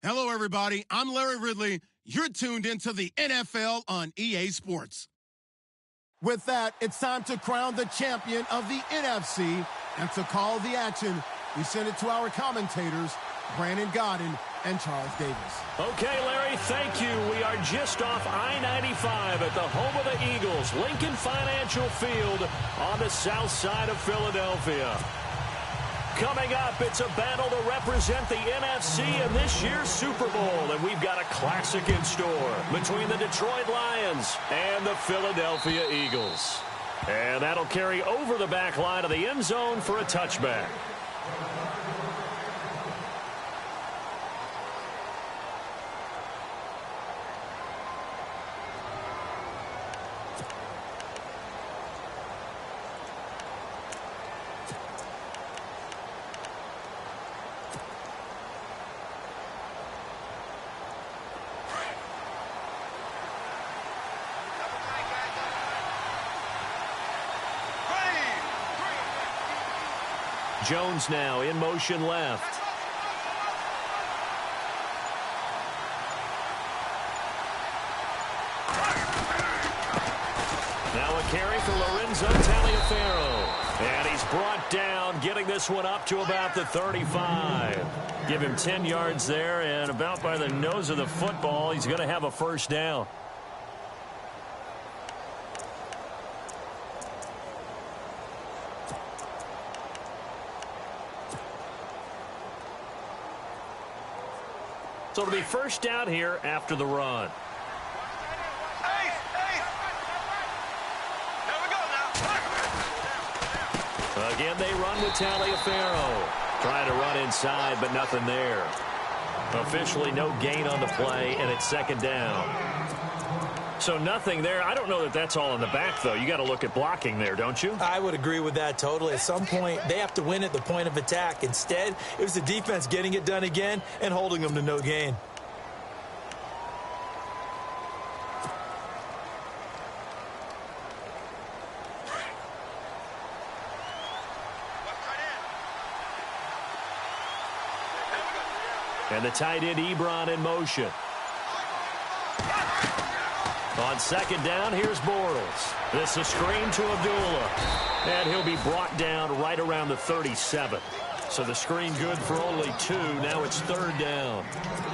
Hello, everybody. I'm Larry Ridley. You're tuned into the NFL on EA Sports. With that, it's time to crown the champion of the NFC. And to call the action, we send it to our commentators, Brandon Godden and Charles Davis. Okay, Larry, thank you. We are just off I-95 at the home of the Eagles, Lincoln Financial Field on the south side of Philadelphia. Coming up, it's a battle to represent the NFC in this year's Super Bowl, and we've got a classic in store between the Detroit Lions and the Philadelphia Eagles. And that'll carry over the back line of the end zone for a touchback. Jones now in motion left. Now a carry for Lorenzo Taliaferro. And he's brought down, getting this one up to about the 35. Give him 10 yards there, and about by the nose of the football, he's going to have a first down. So it'll be first down here after the run. Again, they run with Taliaferro. Trying to run inside, but nothing there. Officially no gain on the play, and it's second down. So nothing there. I don't know that that's all in the back, though. You got to look at blocking there, don't you? I would agree with that totally. At some point, they have to win at the point of attack. Instead, it was the defense getting it done again and holding them to no gain. And the tight end, Ebron, in motion. On second down, here's Bortles. This is a screen to Abdullah. And he'll be brought down right around the 37. So the screen good for only 2. Now it's third down.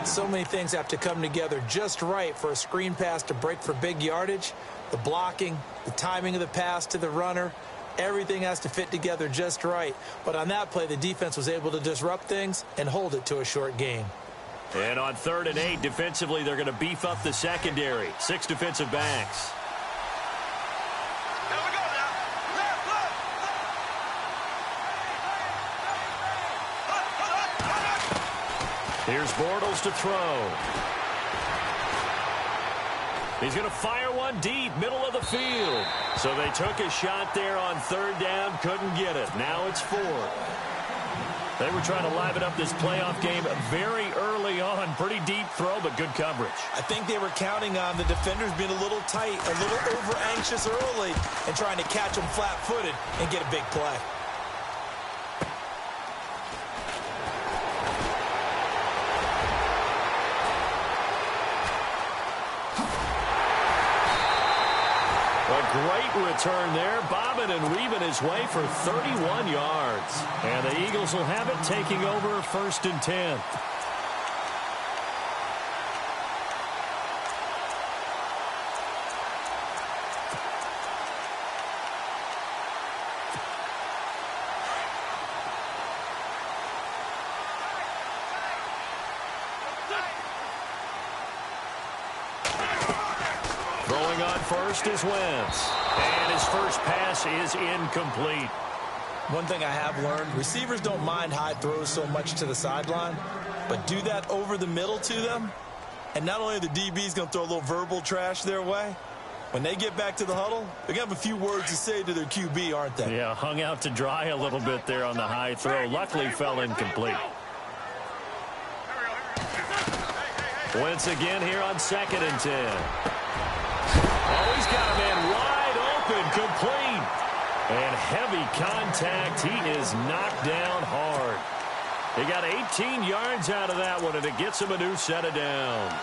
So many things have to come together just right for a screen pass to break for big yardage. The blocking, the timing of the pass to the runner. Everything has to fit together just right. But on that play, the defense was able to disrupt things and hold it to a short gain. And on 3rd and 8, defensively, they're going to beef up the secondary. 6 defensive backs. Here we go now. Left. Here's Bortles to throw. He's going to fire one deep, middle of the field. So they took a shot there on 3rd down, couldn't get it. Now it's 4. They were trying to liven up this playoff game very early on. Pretty deep throw, but good coverage. I think they were counting on the defenders being a little tight, a little over-anxious early, and trying to catch them flat-footed and get a big play. Great return there, bobbing and weaving his way for 31 yards. And the Eagles will have it, taking over 1st and 10. Throwing on first is Wentz. And his first pass is incomplete. One thing I have learned, receivers don't mind high throws so much to the sideline, but do that over the middle to them, and not only are the DBs going to throw a little verbal trash their way, when they get back to the huddle, they're going to have a few words to say to their QB, aren't they? Yeah, hung out to dry a little bit there on the high throw. Luckily fell incomplete. Wentz again here on 2nd and 10. Oh, he's got a man wide open, complete. And heavy contact. He is knocked down hard. He got 18 yards out of that one, and it gets him a new set of downs.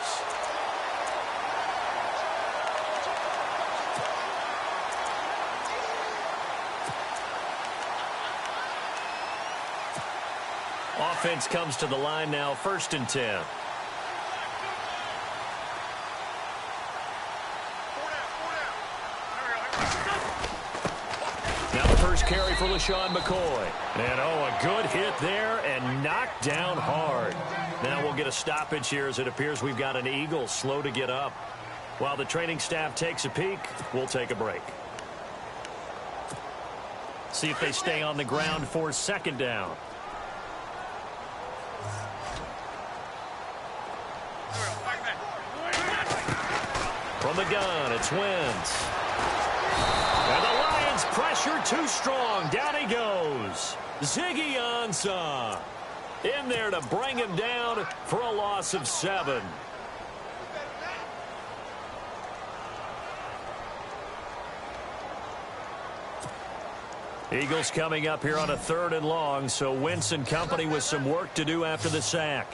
Offense comes to the line now, 1st and 10. Now the first carry for LaShawn McCoy. And, a good hit there and knocked down hard. Now we'll get a stoppage here as it appears we've got an Eagle slow to get up. While the training staff takes a peek, we'll take a break. See if they stay on the ground for 2nd down. From the gun, it's Wentz. And the Lions pressure too strong. Down he goes. Ziggy Ansah in there to bring him down for a loss of 7. Eagles coming up here on a 3rd and long, so Wentz and company with some work to do after the sack.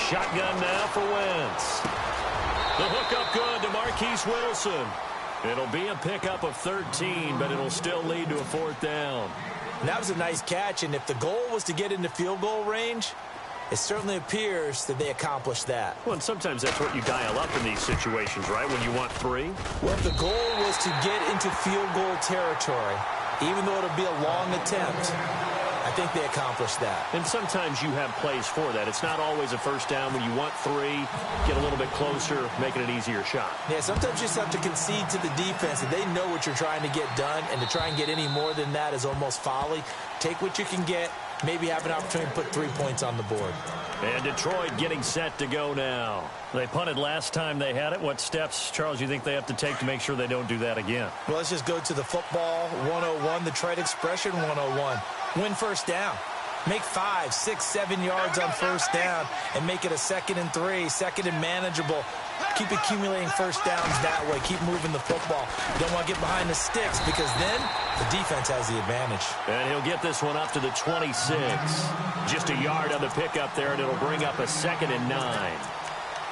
Shotgun now for Wentz. The hook up good to Marquise Wilson. It'll be a pickup of 13, but it'll still lead to a 4th down. And that was a nice catch, and if the goal was to get into field goal range, it certainly appears that they accomplished that. Well, and sometimes that's what you dial up in these situations, right, when you want 3? Well, if the goal was to get into field goal territory, even though it'll be a long attempt, I think they accomplished that. And sometimes you have plays for that. It's not always a 1st down when you want 3, get a little bit closer, make it an easier shot. Yeah, sometimes you just have to concede to the defense that they know what you're trying to get done, and to try and get any more than that is almost folly. Take what you can get, maybe have an opportunity to put 3 points on the board. And Detroit getting set to go now. They punted last time they had it. What steps, Charles, you think they have to take to make sure they don't do that again? Well, let's just go to the football 101, the trade expression 101. Win 1st down. Make 5, 6, 7 yards on 1st down and make it a 2nd and 3, 2nd and manageable. Keep accumulating 1st downs that way. Keep moving the football. Don't want to get behind the sticks because then the defense has the advantage. And he'll get this one up to the 26. Just a yard on the pickup there, and it'll bring up a 2nd and 9.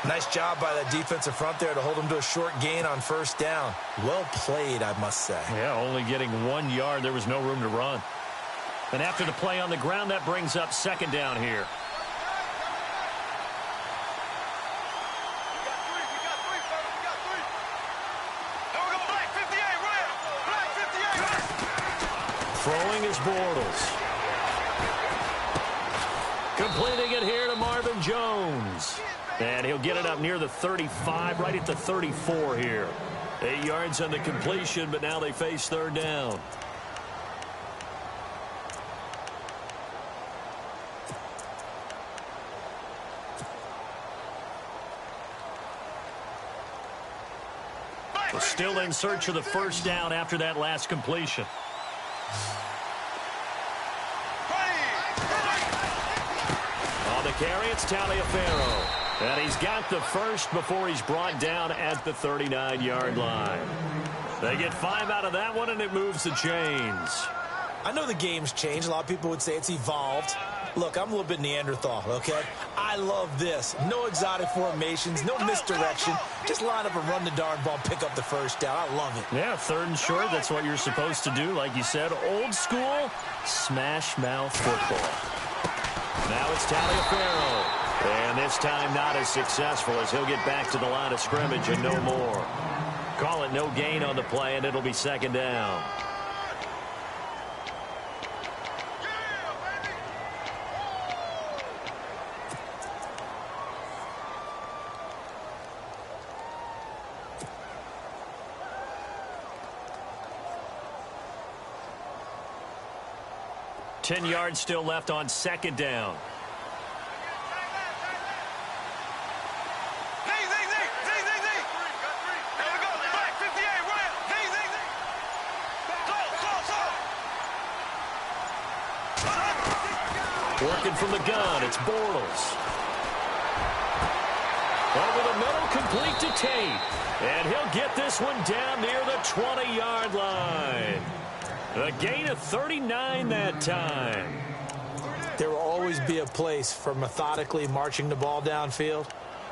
Nice job by that defensive front there to hold him to a short gain on 1st down. Well played, I must say. Yeah, only getting 1 yard. There was no room to run. And after the play on the ground, that brings up 2nd down here. Throwing is Bortles. Completing it here to Marvin Jones. And he'll get it up near the 35, right at the 34 here. 8 yards on the completion, but now they face 3rd down. Still in search of the 1st down after that last completion. On the carry, it's Taliaferro. And he's got the 1st before he's brought down at the 39-yard line. They get 5 out of that one, and it moves the chains. I know the game's changed. A lot of people would say it's evolved. Look, I'm a little bit Neanderthal, okay? I love this. No exotic formations, no misdirection. Just line up and run the darn ball, pick up the 1st down. I love it. Yeah, 3rd and short, that's what you're supposed to do. Like you said, old school, smash mouth football. Now it's Taliaferro. And this time not as successful as he'll get back to the line of scrimmage and no more. Call it no gain on the play, and it'll be 2nd down. Ten yards still left on 2nd down. Working from the gun, it's Bortles. Over the middle, complete to Tate. And he'll get this one down near the 20-yard line. A gain of 39 that time. There will always be a place for methodically marching the ball downfield.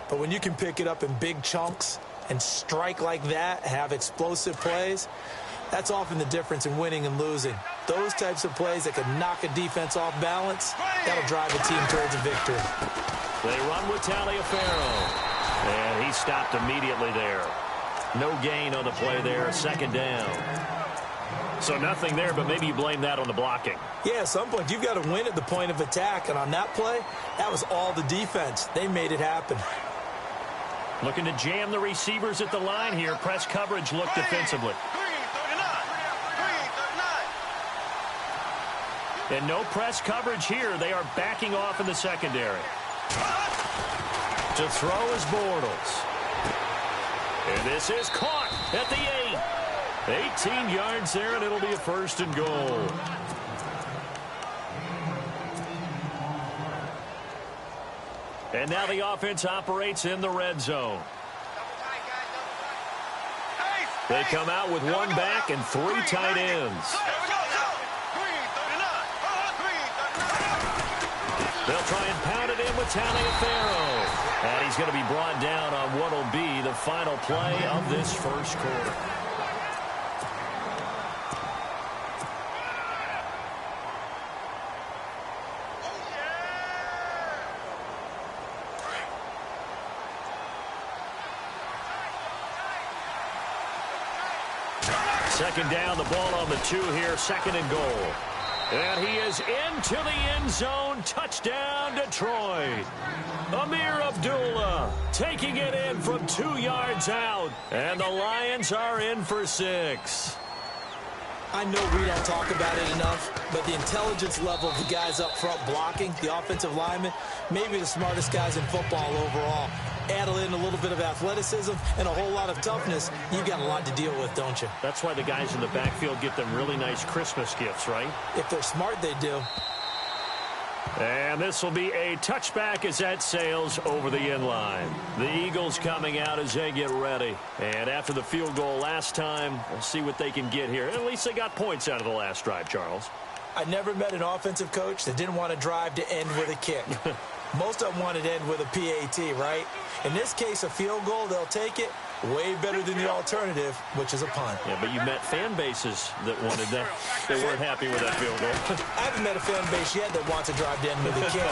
But when you can pick it up in big chunks and strike like that, have explosive plays, that's often the difference in winning and losing. Those types of plays that can knock a defense off balance, that'll drive a team towards a victory. They run with Taliaferro. And he stopped immediately there. No gain on the play there, second down. So nothing there, but maybe you blame that on the blocking. Yeah, at some point, you've got to win at the point of attack. And on that play, that was all the defense. They made it happen. Looking to jam the receivers at the line here. Press coverage look defensively. And no press coverage here. They are backing off in the secondary. To throw is Bortles. And this is caught at the 8. 18 yards there, and it'll be a first and goal. And now the offense operates in the red zone. They come out with one back and 3 tight ends. They'll try and pound it in with Taliaferro. And he's going to be brought down on what will be the final play of this first quarter. Second down, the ball on the 2 here, second and goal. And he is into the end zone. Touchdown, Detroit. Amir Abdullah taking it in from 2 yards out. And the Lions are in for 6. I know we don't talk about it enough, but the intelligence level of the guys up front blocking, the offensive linemen, maybe the smartest guys in football overall. Add in a little bit of athleticism and a whole lot of toughness, you've got a lot to deal with, don't you? That's why the guys in the backfield get them really nice Christmas gifts, right? If they're smart, they do. And this will be a touchback as that sails over the end line. The Eagles coming out as they get ready. And after the field goal last time, we'll see what they can get here. At least they got points out of the last drive, Charles. I never met an offensive coach that didn't want to drive to end with a kick. Most of them wanted to end with a PAT, right? In this case, a field goal, they'll take it. Way better than the alternative, which is a punt. Yeah, but you met fan bases that wanted that. They weren't happy with that field goal. I haven't met a fan base yet that wants to drive to end with a kick.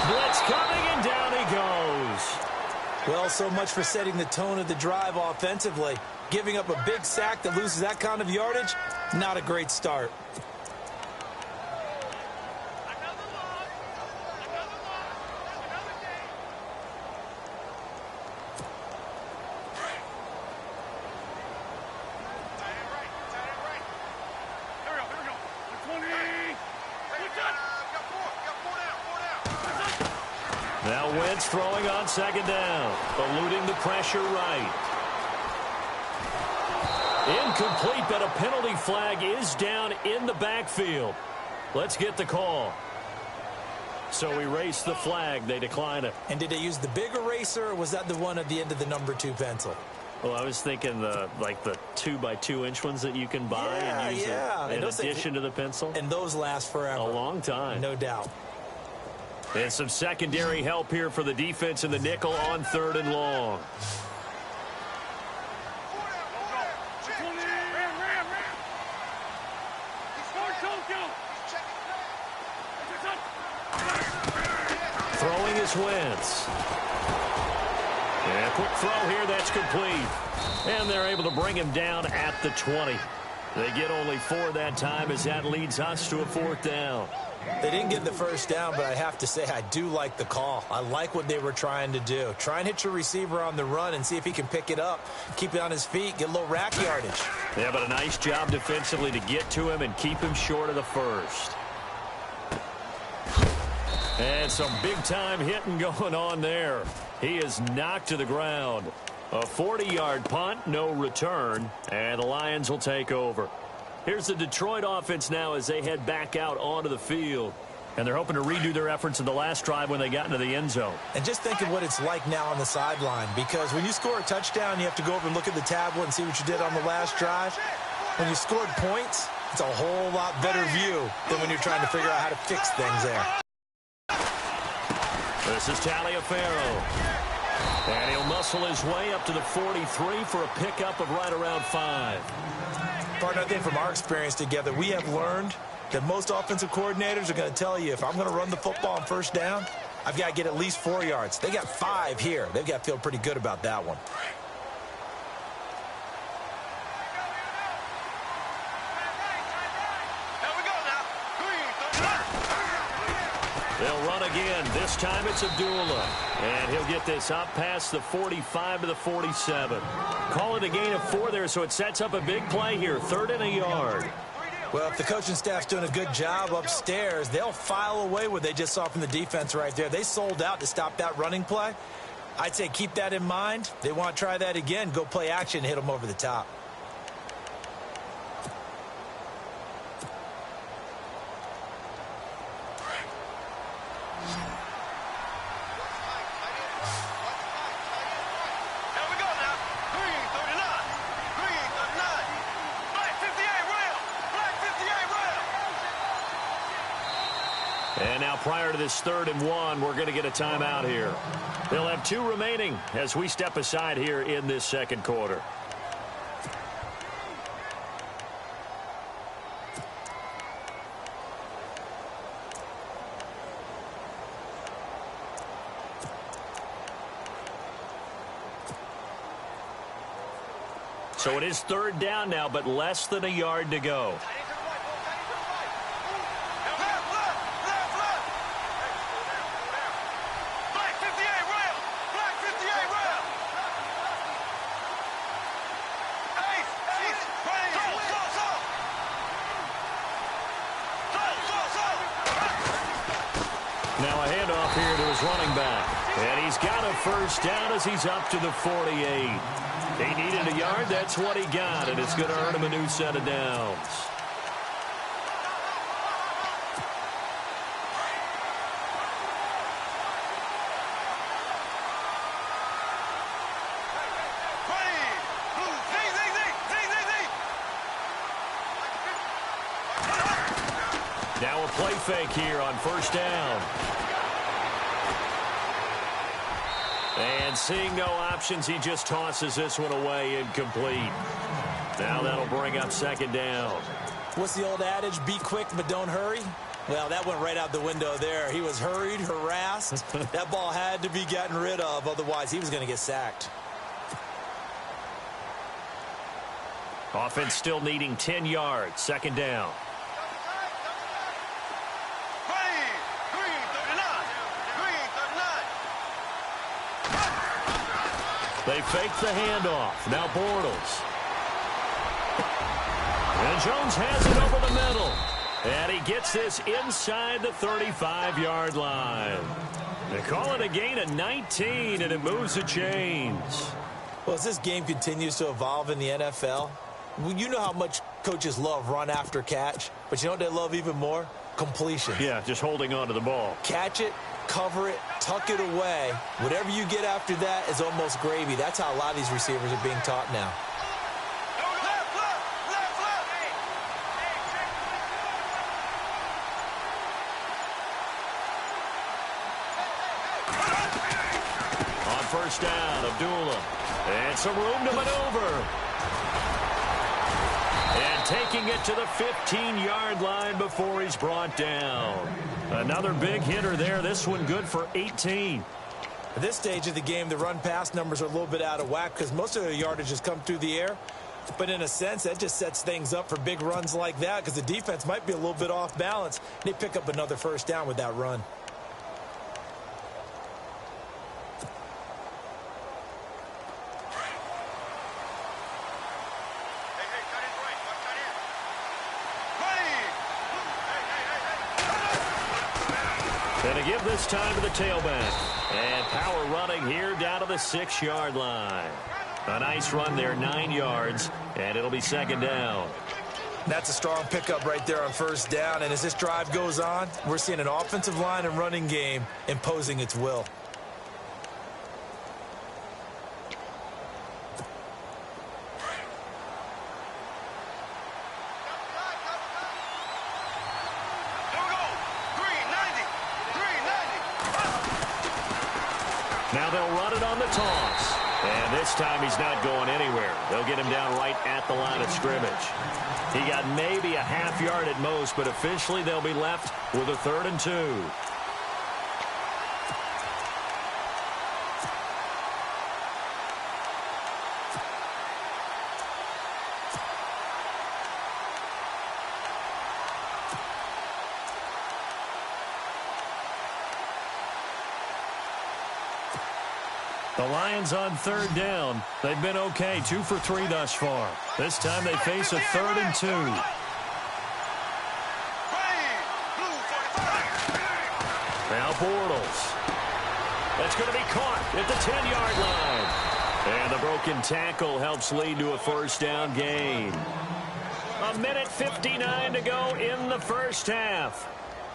Blitz coming, and down he goes. Well, so much for setting the tone of the drive offensively. Giving up a big sack that loses that kind of yardage, not a great start. Now Wentz throwing on second down, eluding the pressure right. Incomplete, but a penalty flag is down in the backfield. Let's get the call. So erase the flag. They decline it. And did they use the big eraser, or was that the one at the end of the number 2 pencil? Well, I was thinking the 2x2-inch ones that you can buy and use in addition to the pencil. And those last forever. A long time. No doubt. And some secondary help here for the defense in the nickel on 3rd and long. Throwing is Wentz. And a quick throw here, that's complete. And they're able to bring him down at the 20. They get only 4 that time as that leads us to a 4th down. They didn't get the first down, but I have to say I do like the call. I like what they were trying to do. Try and hit your receiver on the run and see if he can pick it up. Keep it on his feet, get a little rack yardage. Yeah, but a nice job defensively to get to him and keep him short of the first. And some big-time hitting going on there. He is knocked to the ground. A 40-yard punt, no return, and the Lions will take over. Here's the Detroit offense now as they head back out onto the field. And they're hoping to redo their efforts in the last drive when they got into the end zone. And just think of what it's like now on the sideline, because when you score a touchdown, you have to go over and look at the tablet and see what you did on the last drive. When you scored points, it's a whole lot better view than when you're trying to figure out how to fix things there. This is Taliaferro. And he'll muscle his way up to the 43 for a pickup of right around 5. Partner, I think from our experience together, we have learned that most offensive coordinators are going to tell you, if I'm going to run the football on first down, I've got to get at least 4 yards. They got 5 here. They've got to feel pretty good about that one. They'll run again. This time it's Abdullah. And he'll get this up past the 45 to the 47. Call it a gain of 4 there, so it sets up a big play here. 3rd and a yard. Well, if the coaching staff's doing a good job upstairs, they'll file away what they just saw from the defense right there. They sold out to stop that running play. I'd say keep that in mind. They want to try that again. Go play action, hit them over the top. And now prior to this 3rd and 1, we're going to get a timeout here. They'll have 2 remaining as we step aside here in this second quarter. So it is 3rd down now, but less than a yard to go. Now a handoff here to his running back. And he's got a first down as he's up to the 48. He needed a yard. That's what he got, and it's going to earn him a new set of downs. Now a play fake here on first down. And seeing no options, he just tosses this one away incomplete. Now that'll bring up 2nd down. What's the old adage? Be quick, but don't hurry. Well, that went right out the window there. He was hurried, harassed. That ball had to be gotten rid of. Otherwise, he was going to get sacked. Offense still needing 10 yards. 2nd down. They fake the handoff. Now Bortles. And Jones has it over the middle. And he gets this inside the 35-yard line. They call it a gain of 19, and it moves the chains. Well, as this game continues to evolve in the NFL, you know how much coaches love run after catch, but you know what they love even more? Completion. Yeah, just holding on to the ball. Catch it, cover it, tuck it away. Whatever you get after that is almost gravy. That's how a lot of these receivers are being taught now. On first down, Abdullah. And some room to maneuver. And taking it to the 15-yard line before he's brought down. Another big hitter there. This one good for 18. At this stage of the game, the run-pass numbers are a little bit out of whack because most of the yardage has come through the air. But in a sense, that just sets things up for big runs like that because the defense might be a little bit off balance. They pick up another first down with that run. Going to give this time to the tailback. And power running here down to the 6-yard line. A nice run there, 9 yards, and it'll be 2nd down. That's a strong pickup right there on first down. And as this drive goes on, we're seeing an offensive line and running game imposing its will. Now they'll run it on the toss. And this time he's not going anywhere. They'll get him down right at the line of scrimmage. He got maybe a half yard at most, but officially they'll be left with a 3rd and 2. The Lions on 3rd down. They've been okay, 2 for 3 thus far. This time they face a 3rd and 2. Now Bortles. That's going to be caught at the 10-yard line. And the broken tackle helps lead to a 1st down gain. 1:59 to go in the first half.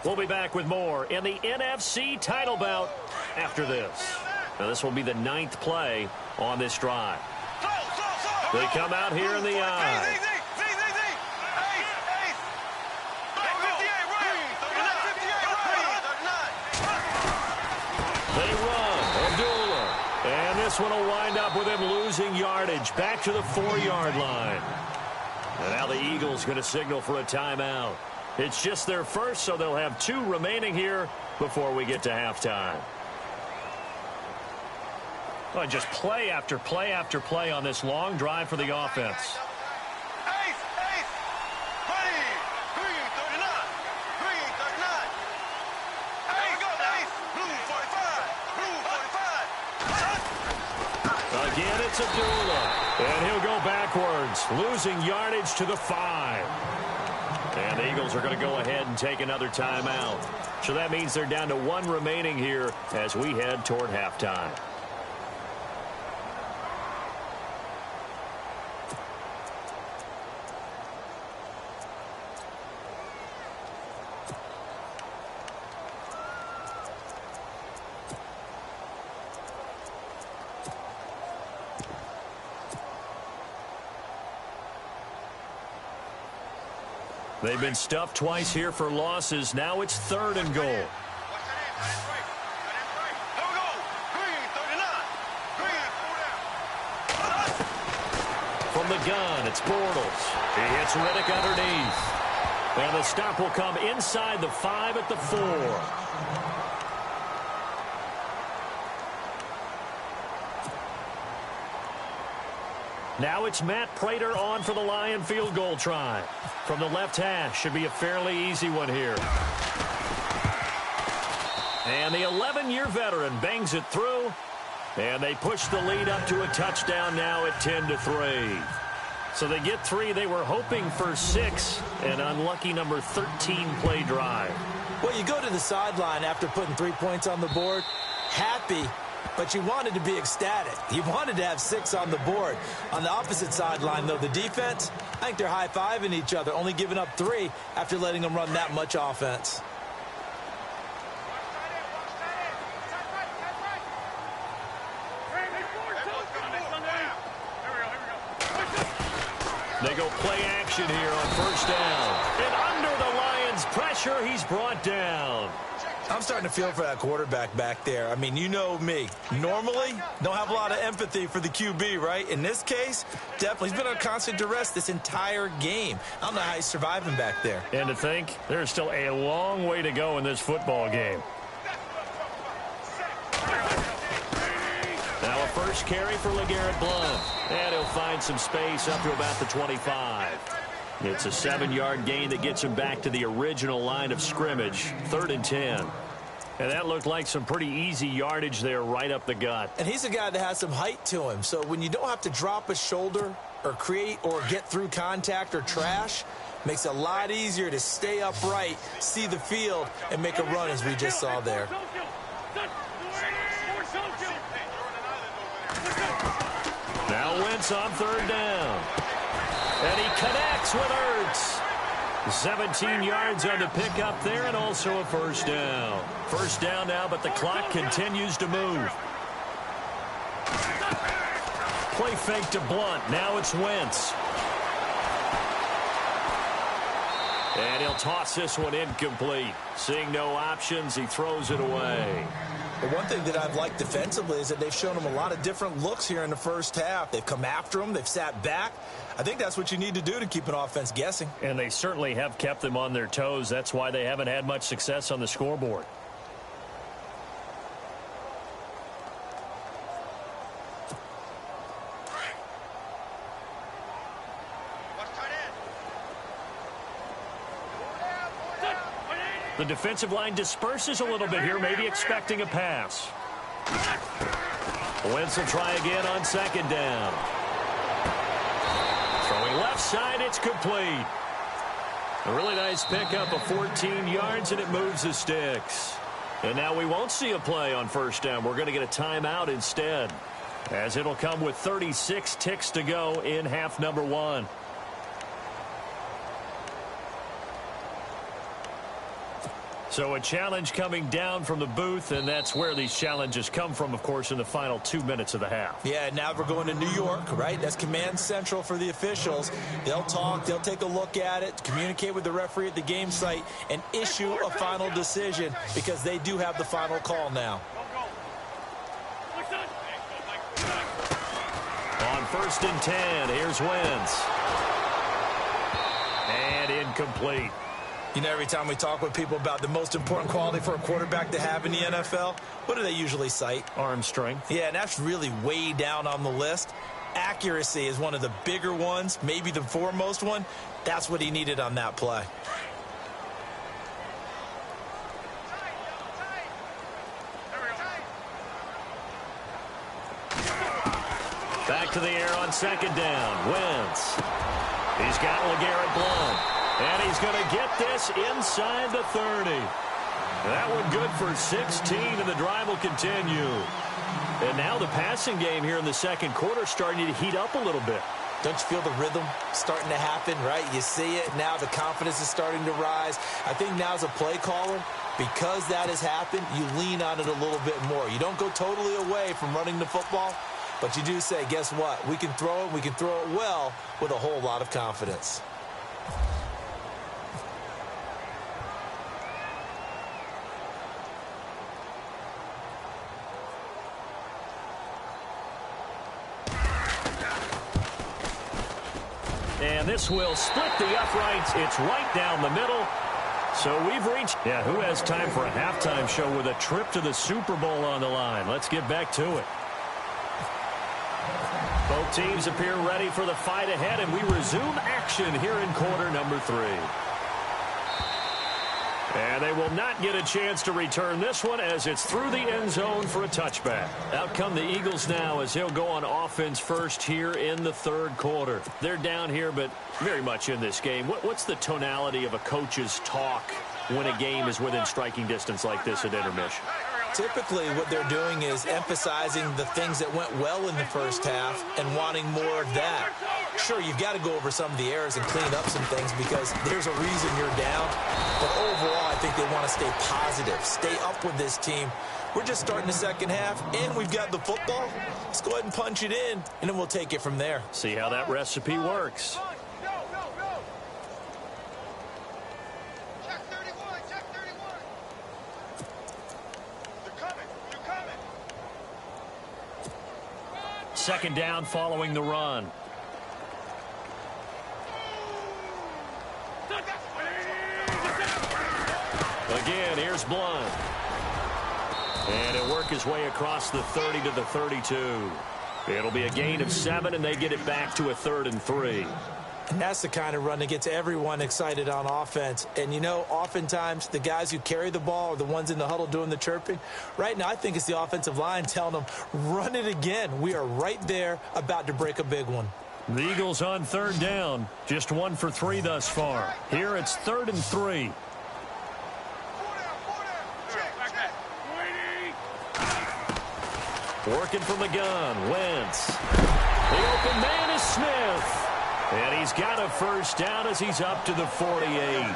We'll be back with more in the NFC title bout after this. Now, this will be the 9th play on this drive. They come out here in the eye. They run. Abdullah. And this one will wind up with him losing yardage back to the 4-yard line. And now the Eagles going to signal for a timeout. It's just their first, so they'll have 2 remaining here before we get to halftime. Well, just play after play after play on this long drive for the offense. Again, it's Abdullah. And he'll go backwards, losing yardage to the 5. And the Eagles are going to go ahead and take another timeout. So that means they're down to 1 remaining here as we head toward halftime. They've been stuffed twice here for losses. Now it's 3rd and goal. From the gun, it's Bortles. He hits Riddick underneath. And the stop will come inside the 5 at the 4. Now it's Matt Prater on for the Lion field goal try. From the left hash, should be a fairly easy one here. And the 11-year veteran bangs it through. And they push the lead up to a touchdown now at 10-3. So they get 3. They were hoping for 6. An unlucky number 13 play drive. Well, you go to the sideline after putting 3 points on the board, happy, but you wanted to be ecstatic. You wanted to have 6 on the board. On the opposite sideline, though, the defense, I think they're high-fiving each other, only giving up 3 after letting them run that much offense. They go play action here on 1st down. And under the Lions' pressure, he's brought down. I'm starting to feel for that quarterback back there. I mean, you know me. Normally, don't have a lot of empathy for the QB, right? In this case, definitely. He's been on constant duress this entire game. I don't know how he's surviving back there. And to think, there's still a long way to go in this football game. Now a first carry for LeGarrette Blount. And he'll find some space up to about the 25. It's a 7-yard gain that gets him back to the original line of scrimmage. 3rd and 10. And that looked like some pretty easy yardage there right up the gut. And he's a guy that has some height to him. So when you don't have to drop a shoulder or create or get through contact or trash, makes it a lot easier to stay upright, see the field, and make a run as we just saw there. Now Wentz on 3rd down. And he connects with Ertz. 17 yards on the pickup there, and also a first down. First down now, but the clock continues to move. Play fake to Blunt. Now it's Wentz. And he'll toss this one incomplete. Seeing no options, he throws it away. But one thing that I've liked defensively is that they've shown him a lot of different looks here in the first half. They've come after him. They've sat back. I think that's what you need to do to keep an offense guessing. And they certainly have kept them on their toes. That's why they haven't had much success on the scoreboard. The defensive line disperses a little bit here, maybe expecting a pass. Wentz will try again on second down. Throwing left side, it's complete. A really nice pickup of 14 yards, and it moves the sticks. And now we won't see a play on first down. We're going to get a timeout instead, as it'll come with 36 ticks to go in half number one. So a challenge coming down from the booth, and that's where these challenges come from, of course, in the final 2 minutes of the half. Yeah, now we're going to New York, right? That's command central for the officials. They'll talk, they'll take a look at it, communicate with the referee at the game site, and issue a final decision because they do have the final call now. On 1st and 10, here's Wentz. And incomplete. You know, every time we talk with people about the most important quality for a quarterback to have in the NFL, what do they usually cite? Arm strength. Yeah, and that's really way down on the list. Accuracy is one of the bigger ones, maybe the foremost one. That's what he needed on that play. Back to the air on second down. Wentz. He's got LeGarrette Blount. And he's going to get this inside the 30. That one good for 16, and the drive will continue. And now the passing game here in the second quarter starting to heat up a little bit. Don't you feel the rhythm starting to happen, right? You see it. Now the confidence is starting to rise. I think now as a play caller, because that has happened, you lean on it a little bit more. You don't go totally away from running the football, but you do say, guess what? We can throw it. We can throw it well with a whole lot of confidence. And this will split the uprights. It's right down the middle. So we've reached, who has time for a halftime show with a trip to the Super Bowl on the line? Let's get back to it. Both teams appear ready for the fight ahead, and we resume action here in quarter number 3. And they will not get a chance to return this one as it's through the end zone for a touchback. Out come the Eagles now as he'll go on offense first here in the third quarter. They're down here, but very much in this game. What's the tonality of a coach's talk when a game is within striking distance like this at intermission? Typically, what they're doing is emphasizing the things that went well in the first half and wanting more of that. Sure, you've got to go over some of the errors and clean up some things because there's a reason you're down. But overall, I think they want to stay positive, stay up with this team. We're just starting the second half, and we've got the football. Let's go ahead and punch it in, and then we'll take it from there. See how that recipe works. Second down following the run. Again, here's Blount. And he'll work his way across the 30 to the 32. It'll be a gain of 7, and they get it back to a 3rd and 3. And that's the kind of run that gets everyone excited on offense. And, you know, oftentimes the guys who carry the ball are the ones in the huddle doing the chirping. Right now, I think it's the offensive line telling them, run it again. We are right there about to break a big one. The Eagles on third down. Just 1 for 3 thus far. Here it's 3rd and 3. Working from the gun, Wentz. The open man is Smith. And he's got a first down as he's up to the 48.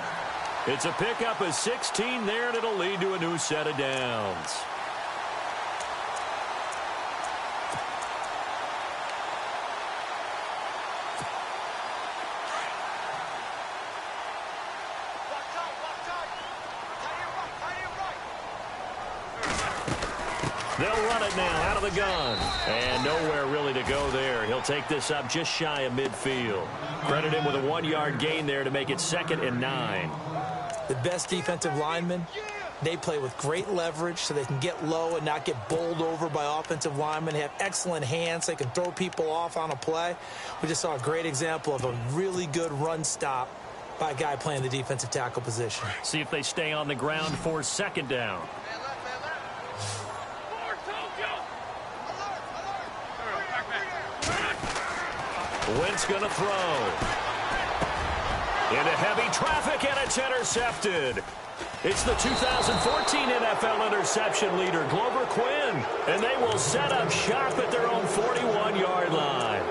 It's a pickup of 16 there, and it'll lead to a new set of downs. They'll run it now out of the gun. And nowhere really to go there. He'll take this up just shy of midfield. Credit him with a 1-yard gain there to make it 2nd and 9. The best defensive linemen, they play with great leverage so they can get low and not get bowled over by offensive linemen. They have excellent hands. They can throw people off on a play. We just saw a great example of a really good run stop by a guy playing the defensive tackle position. See if they stay on the ground for 2nd down. Wentz going to throw. Into heavy traffic, and it's intercepted. It's the 2014 NFL interception leader, Glover Quinn. And they will set up shop at their own 41-yard line.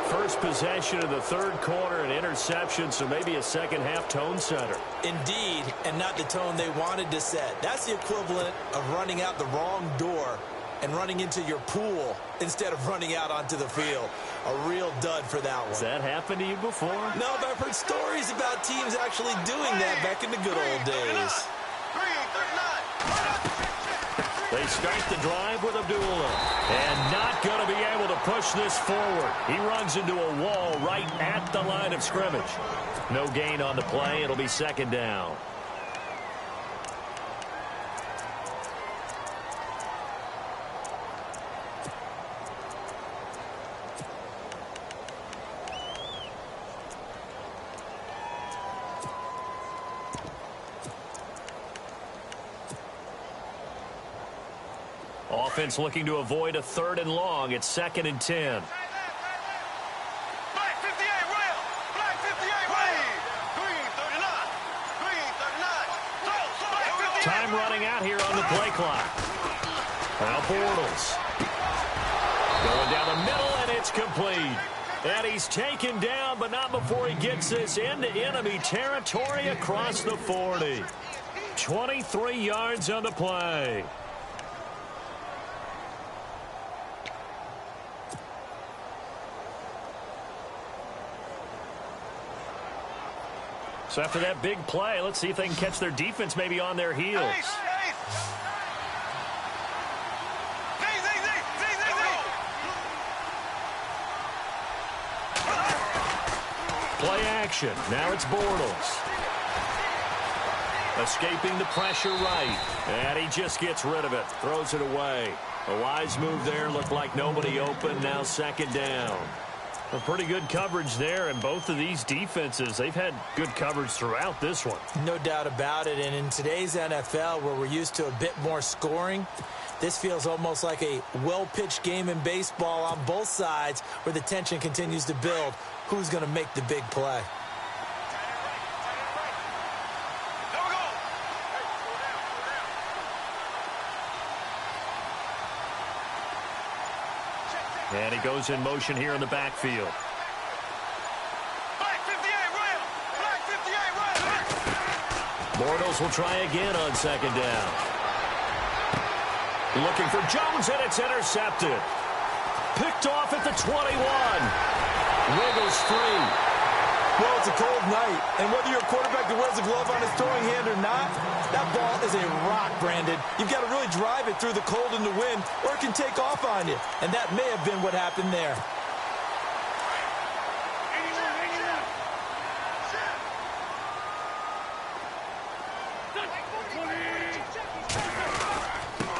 First possession of the 3rd quarter, an interception, so maybe a second-half tone setter. Indeed, and not the tone they wanted to set. That's the equivalent of running out the wrong door and running into your pool instead of running out onto the field. A real dud for that one. Has that happened to you before? No, but I've heard stories about teams actually doing that back in the good old days. They start the drive with Abdullah. And not going to be able to push this forward. He runs into a wall right at the line of scrimmage. No gain on the play. It'll be 2nd down. Offense looking to avoid a 3rd and long. It's 2nd and 10. Time running out here on the play clock. Now Bortles. Going down the middle, and it's complete. And he's taken down, but not before he gets this into enemy territory across the 40. 23 yards on the play. So after that big play, let's see if they can catch their defense maybe on their heels. Play action. Now it's Bortles. Escaping the pressure right. And he just gets rid of it. Throws it away. A wise move there. Looked like nobody open. Now 2nd down. A pretty good coverage there, and both of these defenses, they've had good coverage throughout this one. No doubt about it, and in today's NFL, where we're used to a bit more scoring, this feels almost like a well-pitched game in baseball on both sides where the tension continues to build. Who's going to make the big play? And he goes in motion here in the backfield. Bortles will try again on 2nd down. Looking for Jones, and it's intercepted. Picked off at the 21. Wiggles free. Well, it's a cold night, and whether you're a quarterback that wears a glove on his throwing hand or not, that ball is a rock, Brandon. You've got to really drive it through the cold and the wind, or it can take off on you, and that may have been what happened there.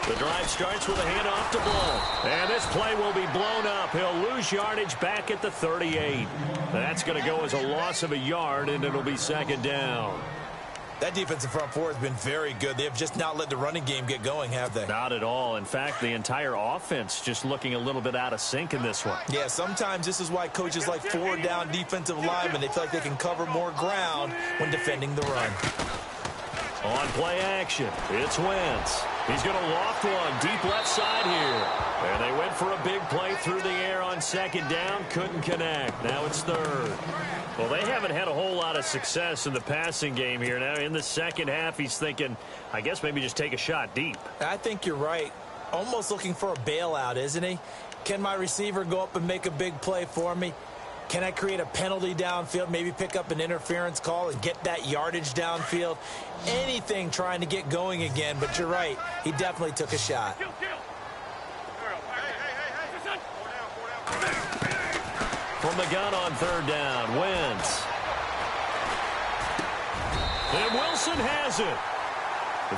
The drive starts with a handoff to Blount. And this play will be blown up. He'll lose yardage back at the 38. That's going to go as a loss of a yard, and it'll be 2nd down. That defensive front four has been very good. They have just not let the running game get going, have they? Not at all. In fact, the entire offense just looking a little bit out of sync in this one. Yeah, sometimes this is why coaches like 4-down defensive linemen, they feel like they can cover more ground when defending the run. On play action, it's Wentz. He's going to loft one deep left side here. And they went for a big play through the air on second down. Couldn't connect. Now it's third. Well, they haven't had a whole lot of success in the passing game here. Now in the second half, he's thinking, I guess maybe just take a shot deep. I think you're right. Almost looking for a bailout, isn't he? Can my receiver go up and make a big play for me? Can I create a penalty downfield, maybe pick up an interference call and get that yardage downfield? Anything trying to get going again, but you're right. He definitely took a shot. From the gun on third down, Wentz. And Wilson has it.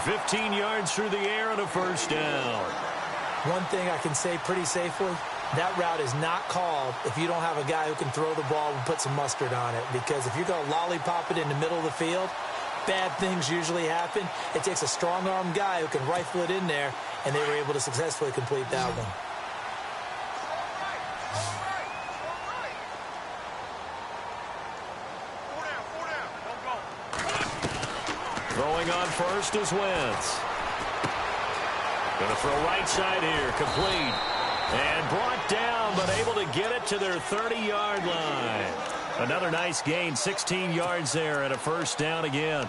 15 yards through the air and a first down. One thing I can say pretty safely, that route is not called if you don't have a guy who can throw the ball and put some mustard on it. Because if you're going to lollipop it in the middle of the field, bad things usually happen. It takes a strong-arm guy who can rifle it in there, and they were able to successfully complete that one. Throwing on first is Wentz. Going to throw right side here, complete. And brought down, but able to get it to their 30-yard line. Another nice gain, 16 yards there and a first down again.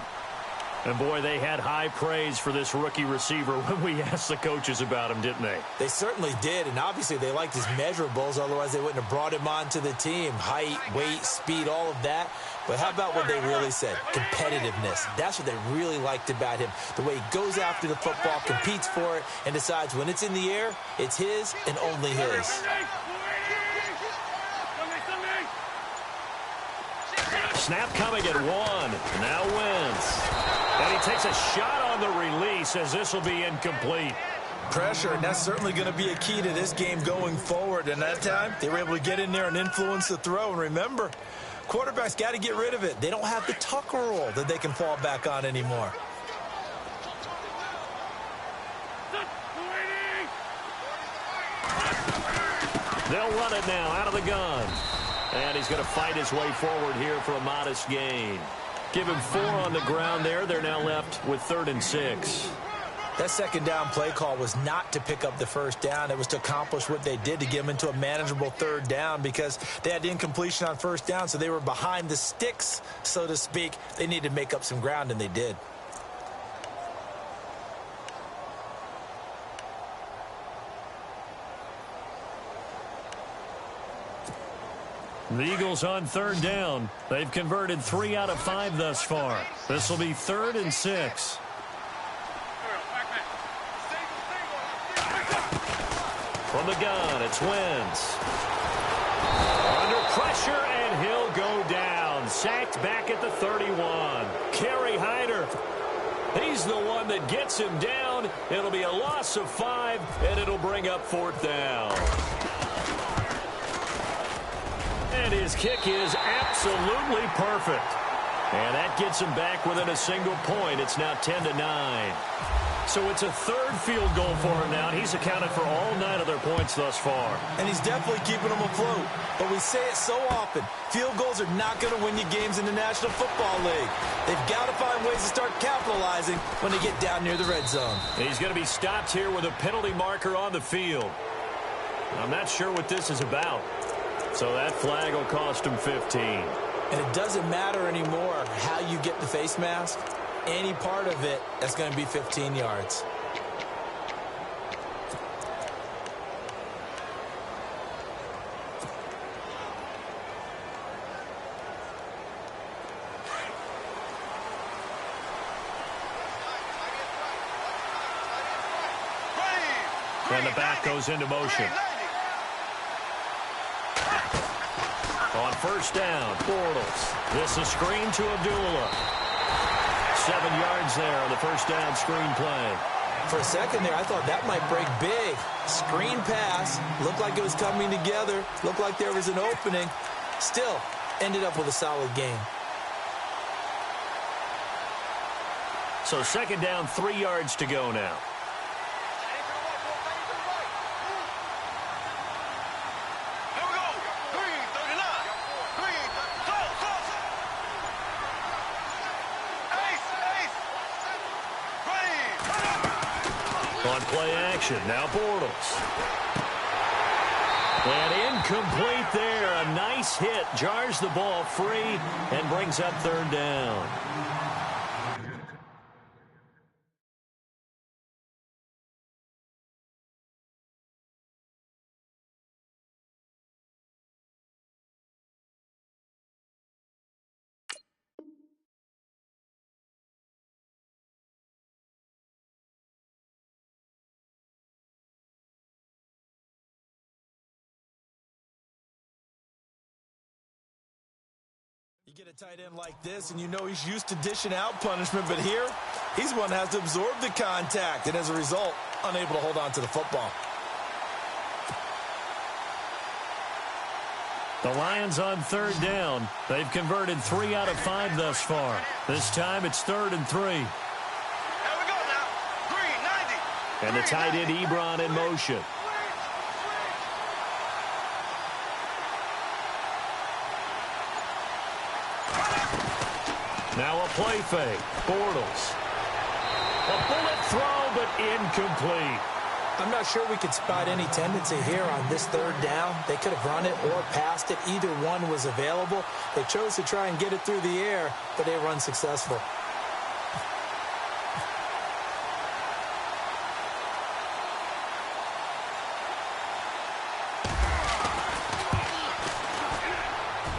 And, boy, they had high praise for this rookie receiver when we asked the coaches about him, didn't they? They certainly did, and obviously they liked his measurables. Otherwise, they wouldn't have brought him onto the team. Height, weight, speed, all of that. But how about what they really said? Competitiveness. That's what they really liked about him. The way he goes after the football, competes for it, and decides when it's in the air, it's his and only his. Snap coming at one. Now Wentz. And he takes a shot on the release as this will be incomplete. Pressure, and that's certainly going to be a key to this game going forward. And that time, they were able to get in there and influence the throw. And remember, quarterbacks got to get rid of it. They don't have the Tucker roll that they can fall back on anymore. They'll run it now out of the gun. And he's going to fight his way forward here for a modest gain. Give him 4 on the ground there. They're now left with 3rd and 6. That second down play call was not to pick up the first down. It was to accomplish what they did to get them into a manageable 3rd down because they had incompletion on first down, so they were behind the sticks, so to speak. They needed to make up some ground, and they did. The Eagles on 3rd down. They've converted 3 out of 5 thus far. This will be 3rd and 6. From the gun, it's Wentz. Under pressure, and he'll go down. Sacked back at the 31. Kerry Hyder. He's the one that gets him down. It'll be a loss of 5, and it'll bring up 4th down. And his kick is absolutely perfect. And that gets him back within a single point. It's now 10-9. So it's a 3rd field goal for him now. He's accounted for all 9 of their points thus far. And he's definitely keeping them afloat. But we say it so often, field goals are not going to win you games in the National Football League. They've got to find ways to start capitalizing when they get down near the red zone. He's going to be stopped here with a penalty marker on the field. I'm not sure what this is about. So that flag will cost him 15. And it doesn't matter anymore how you get the face mask. Any part of it, that's going to be 15 yards. And the back goes into motion. On first down, Bortles. This is screen to Abdullah. 7 yards there on the first down screen play. For a second there, I thought that might break big. Screen pass. Looked like it was coming together. Looked like there was an opening. Still, ended up with a solid gain. So second down, 3 yards to go now. play action. Now Bortles. And incomplete there. A nice hit. Jars the ball free and brings up third down. You get a tight end like this, and you know he's used to dishing out punishment, but here, he's one that has to absorb the contact, and as a result, unable to hold on to the football. The Lions on third down. They've converted 3 out of 5 thus far. This time it's 3rd and 3. Here we go now. 390. And the tight end Ebron in motion. Now a play fake. Bortles. A bullet throw, but incomplete. I'm not sure we could spot any tendency here on this third down. They could have run it or passed it. Either one was available. They chose to try and get it through the air, but they were unsuccessful.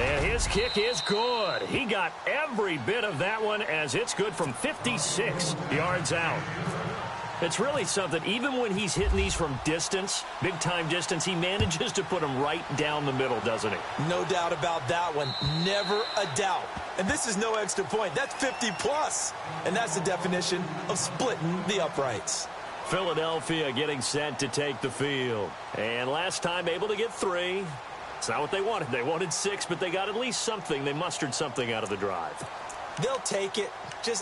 And his kick is good. He got every bit of that one as it's good from 56 yards out. It's really something. Even when he's hitting these from distance, big-time distance, he manages to put them right down the middle, doesn't he? No doubt about that one. Never a doubt. And this is no extra point. That's 50-plus. And that's the definition of splitting the uprights. Philadelphia getting set to take the field. And last time able to get 3. It's not what they wanted. They wanted 6, but they got at least something. They mustered something out of the drive. They'll take it.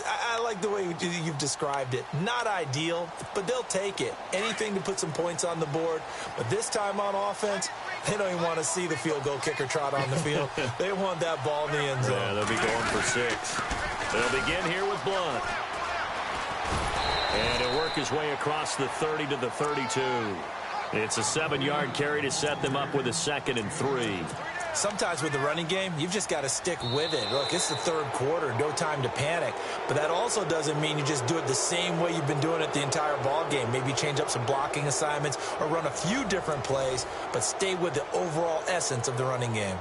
I like the way you've described it. Not ideal, but they'll take it. Anything to put some points on the board. But this time on offense, they don't even want to see the field goal kicker trot on the field. They want that ball in the end zone. Yeah, they'll be going for 6. They'll begin here with Blunt. And he'll work his way across the 30 to the 32. It's a 7-yard carry to set them up with a 2nd and 3. Sometimes with the running game, you've just got to stick with it. Look, it's the third quarter, no time to panic. But that also doesn't mean you just do it the same way you've been doing it the entire ball game. Maybe change up some blocking assignments or run a few different plays, but stay with the overall essence of the running game.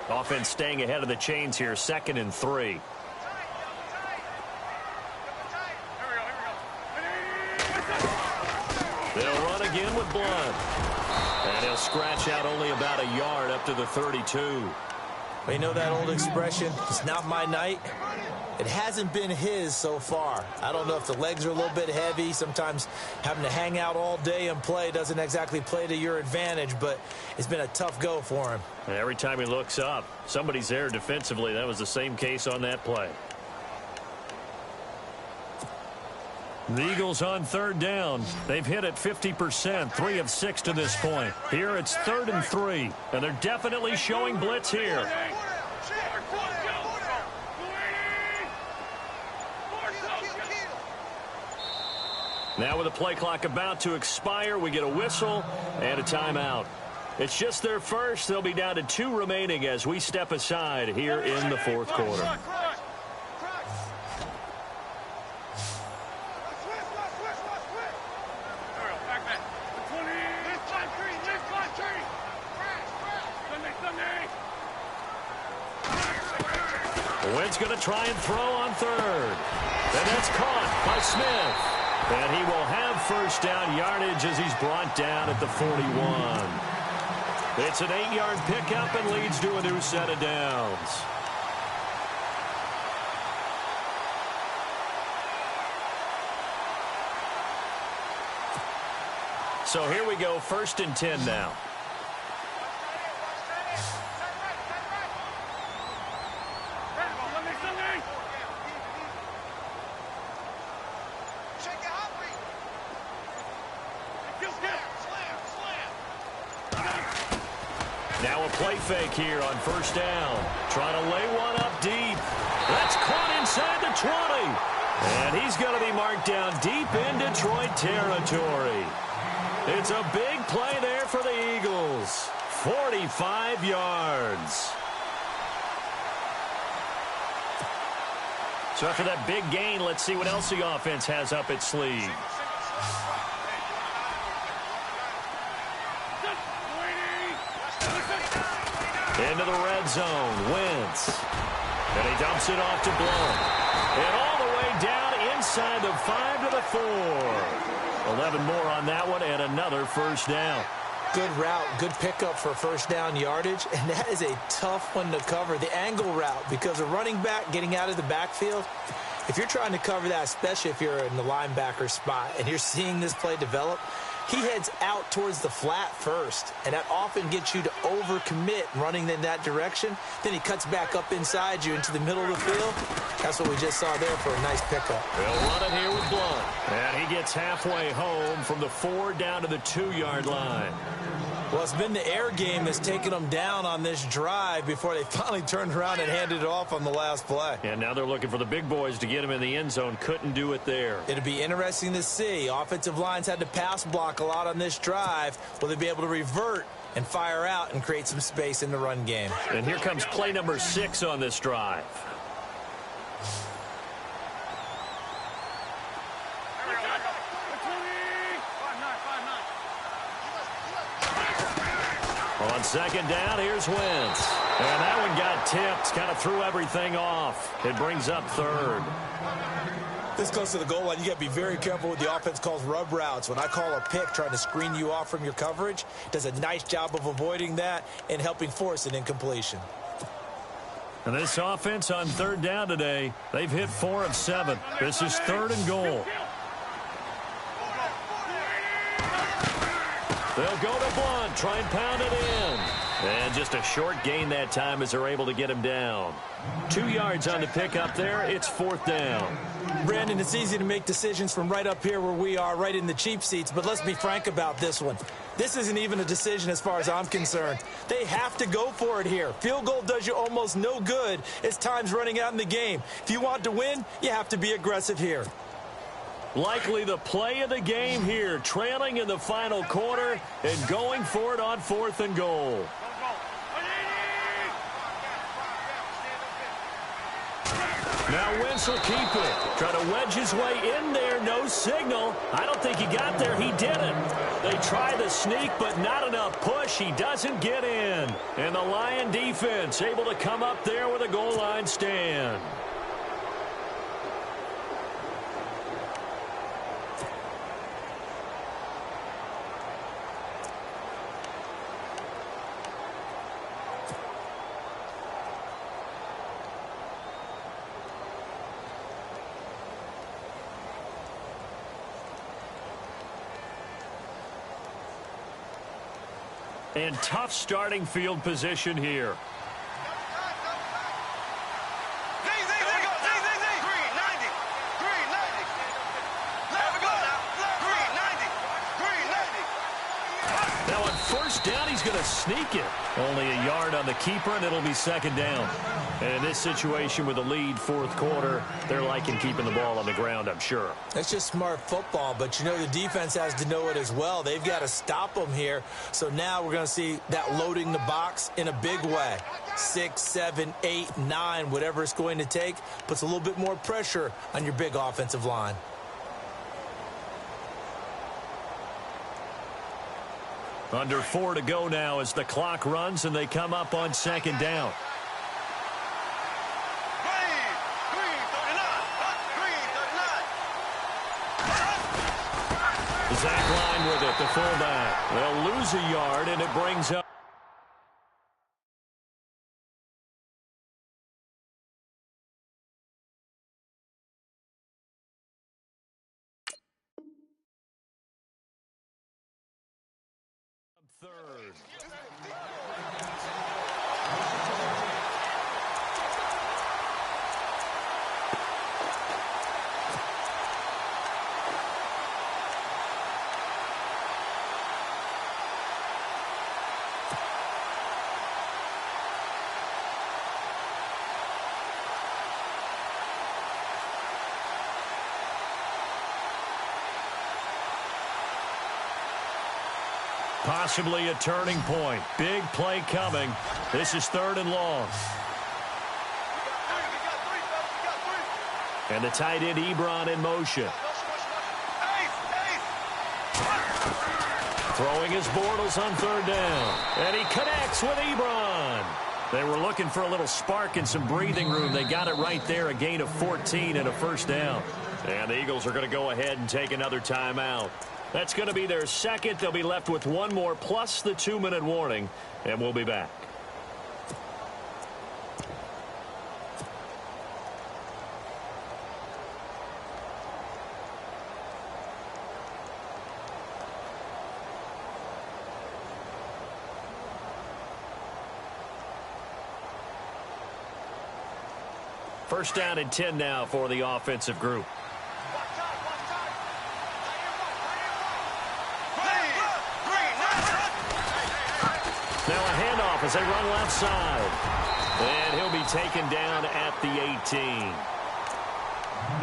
Offense staying ahead of the chains here, 2nd and 3. They'll run again with Blunt. And he'll scratch out only about a yard up to the 32. Well, you know that old expression, it's not my night? It hasn't been his so far. I don't know if the legs are a little bit heavy. Sometimes having to hang out all day and play doesn't exactly play to your advantage, but it's been a tough go for him. And every time he looks up, somebody's there defensively. That was the same case on that play. The Eagles on third down. They've hit it 50%, 3 of 6 to this point. Here it's 3rd and 3, and they're definitely showing blitz here. Now with the play clock about to expire, we get a whistle and a timeout. It's just their first. They'll be down to 2 remaining as we step aside here in the 4th quarter. Wynn's going to try and throw on 3rd. And that's caught by Smith. And he will have first down yardage as he's brought down at the 41. It's an 8-yard pickup and leads to a new set of downs. So here we go, 1st and 10 now. Now a play fake here on first down. Trying to lay one up deep. That's caught inside the 20. And he's going to be marked down deep in Detroit territory. It's a big play there for the Eagles. 45 yards. So after that big gain, let's see what else the offense has up its sleeve. Into the red zone, Wentz. And he dumps it off to Blount. And all the way down inside the 5 to the 4. 11 more on that one and another first down. Good route, good pickup for first down yardage, and that is a tough one to cover, the angle route, because a running back getting out of the backfield, if you're trying to cover that, especially if you're in the linebacker spot and you're seeing this play develop, he heads out towards the flat first, and that often gets you to overcommit running in that direction. Then he cuts back up inside you into the middle of the field. That's what we just saw there for a nice pickup. They'll run it here with Blount. And he gets halfway home from the 4 down to the 2-yard line. Well, it's been the air game that's taken them down on this drive before they finally turned around and handed it off on the last play. And now they're looking for the big boys to get him in the end zone. Couldn't do it there. It'll be interesting to see. Offensive lines had to pass block a lot on this drive. Will they be able to revert and fire out and create some space in the run game? And here comes play number 6 on this drive. On second down, here's Wentz. And that one got tipped, kind of threw everything off. It brings up 3rd. This close to the goal line, you got to be very careful with the offense calls rub routes. When I call a pick trying to screen you off from your coverage, does a nice job of avoiding that and helping force an incompletion. And this offense on 3rd down today, they've hit 4 of 7. This is 3rd and goal. They'll go to Blount, try and pound it in. And just a short gain that time as they're able to get him down. 2 yards on the pickup there. It's 4th down. Brandon, it's easy to make decisions from right up here where we are, right in the cheap seats, but let's be frank about this one. This isn't even a decision as far as I'm concerned. They have to go for it here. Field goal does you almost no good as time's running out in the game. If you want to win, you have to be aggressive here. Likely the play of the game here, trailing in the final quarter and going for it on 4th and goal. Now Wentz will keep it. Try to wedge his way in there. No signal. I don't think he got there. He didn't. They try the sneak, but not enough push. He doesn't get in. And the Lion defense able to come up there with a goal line stand. And tough starting field position here. Now on first down, he's going to sneak it. Only a yard on the keeper, and it'll be 2nd down. And in this situation with a lead 4th quarter, they're liking keeping the ball on the ground, I'm sure. That's just smart football, but you know the defense has to know it as well. They've got to stop them here. So now we're going to see that loading the box in a big way. 6, 7, 8, 9, whatever it's going to take, puts a little bit more pressure on your big offensive line. Under 4 to go now as the clock runs and they come up on 2nd down. Zach Line with it, the fullback. They'll lose a yard, and it brings up. Third. Possibly a turning point. Big play coming. This is 3rd and long. And the tight end Ebron in motion. Throwing his Bortles on 3rd down. And he connects with Ebron. They were looking for a little spark and some breathing room. They got it right there, a gain of 14 and a 1st down. And the Eagles are going to go ahead and take another timeout. That's going to be their 2nd. They'll be left with 1 more plus the 2-minute warning, and we'll be back. First down and 10 now for the offensive group. Now a handoff as they run left side. And he'll be taken down at the 18.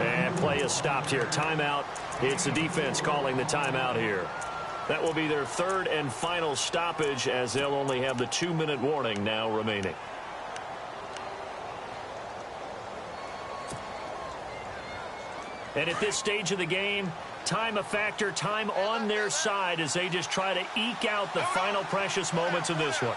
And play is stopped here. Timeout. It's the defense calling the timeout here. That will be their 3rd and final stoppage as they'll only have the 2-minute warning now remaining. And at this stage of the game, time a factor, time on their side as they just try to eke out the final precious moments of this one.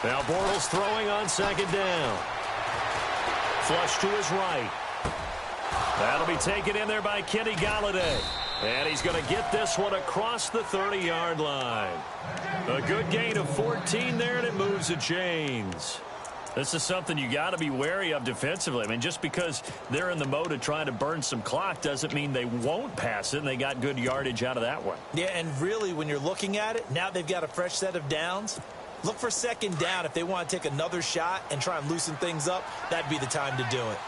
Now Bortles throwing on 2nd down. Flush to his right. That'll be taken in there by Kenny Golladay. And he's going to get this one across the 30-yard line. A good gain of 14 there, and it moves the chains. This is something you got to be wary of defensively. I mean, just because they're in the mode of trying to burn some clock doesn't mean they won't pass it, and they got good yardage out of that one. Yeah, and really, when you're looking at it, now they've got a fresh set of downs. Look for 2nd down. If they want to take another shot and try and loosen things up, that'd be the time to do it.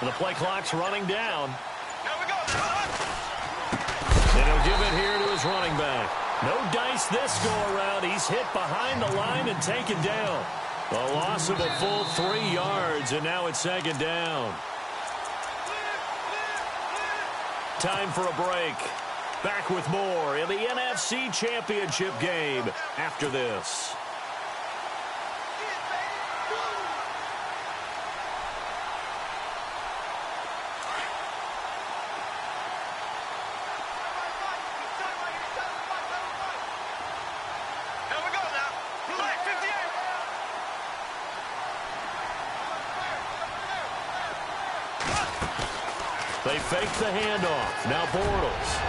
The play clock's running down. And he'll give it here to his running back. No dice this go-around. He's hit behind the line and taken down. A loss of a full 3 yards, and now it's 2nd down. Time for a break. Back with more in the NFC Championship game after this. They fake the handoff. Now Bortles.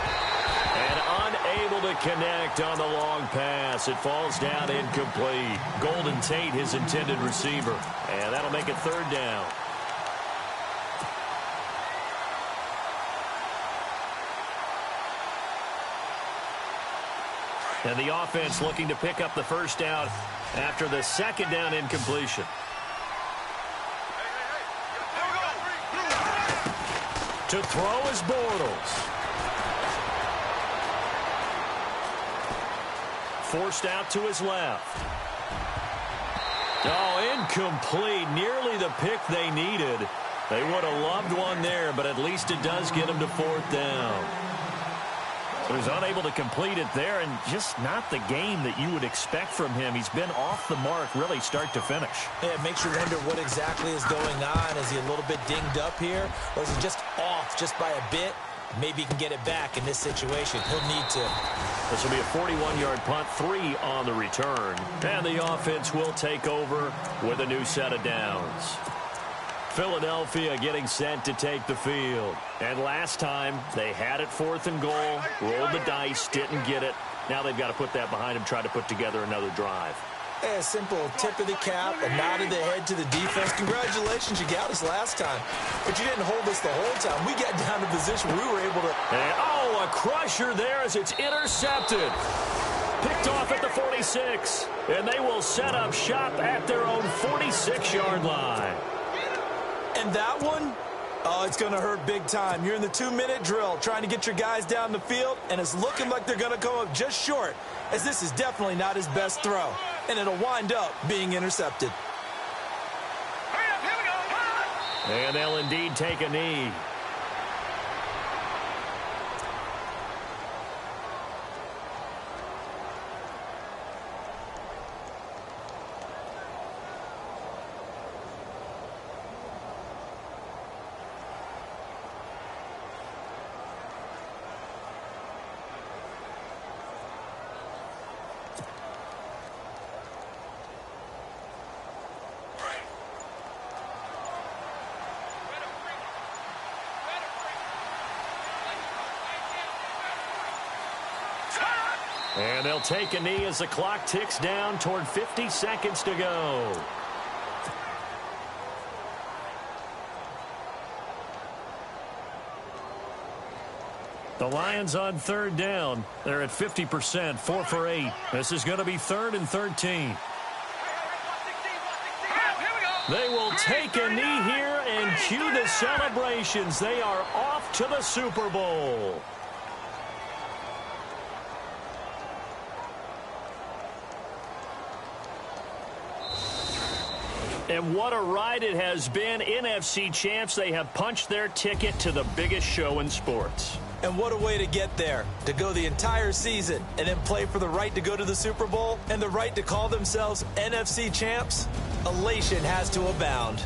And unable to connect on the long pass. It falls down incomplete. Golden Tate, his intended receiver. And that'll make it 3rd down. And the offense looking to pick up the 1st down after the 2nd down incompletion. To throw is Bortles. Forced out to his left. Oh, incomplete. Nearly the pick they needed. They would have loved one there, but at least it does get them to 4th down. So he's unable to complete it there, and just not the game that you would expect from him. He's been off the mark really start to finish. Yeah, it makes you wonder what exactly is going on. Is he a little bit dinged up here, or is he just off just by a bit? Maybe he can get it back in this situation. He'll need to. This will be a 41-yard punt, 3 on the return. And the offense will take over with a new set of downs. Philadelphia getting set to take the field. And last time, they had it 4th and goal, rolled the dice, didn't get it. Now they've got to put that behind them, try to put together another drive. A simple tip of the cap, a nod of the head to the defense. Congratulations, you got us last time. But you didn't hold us the whole time. We got down to position we were able to... And, oh, a crusher there as it's intercepted. Picked off at the 46. And they will set up shop at their own 46-yard line. And that one, oh, it's going to hurt big time. You're in the 2-minute drill trying to get your guys down the field, and it's looking like they're going to come up just short, as this is definitely not his best throw. And it'll wind up being intercepted. And they'll indeed take a knee. And they'll take a knee as the clock ticks down toward 50 seconds to go. The Lions on third down. They're at 50%, 4 for 8. This is going to be 3rd and 13. They will take a knee here and cue the celebrations. They are off to the Super Bowl. And what a ride it has been. NFC champs, they have punched their ticket to the biggest show in sports. And what a way to get there, to go the entire season and then play for the right to go to the Super Bowl and the right to call themselves NFC champs. Elation has to abound.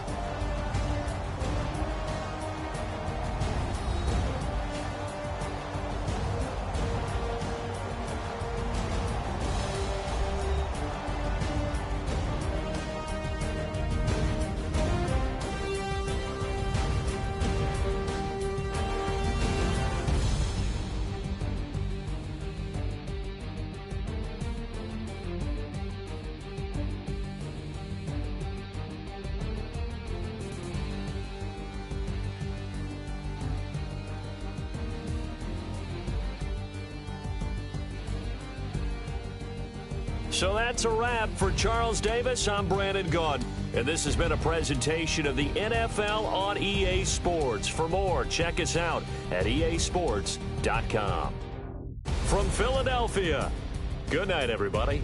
So that's a wrap. For Charles Davis, I'm Brandon Gaudin. And this has been a presentation of the NFL on EA Sports. For more, check us out at easports.com. From Philadelphia, good night, everybody.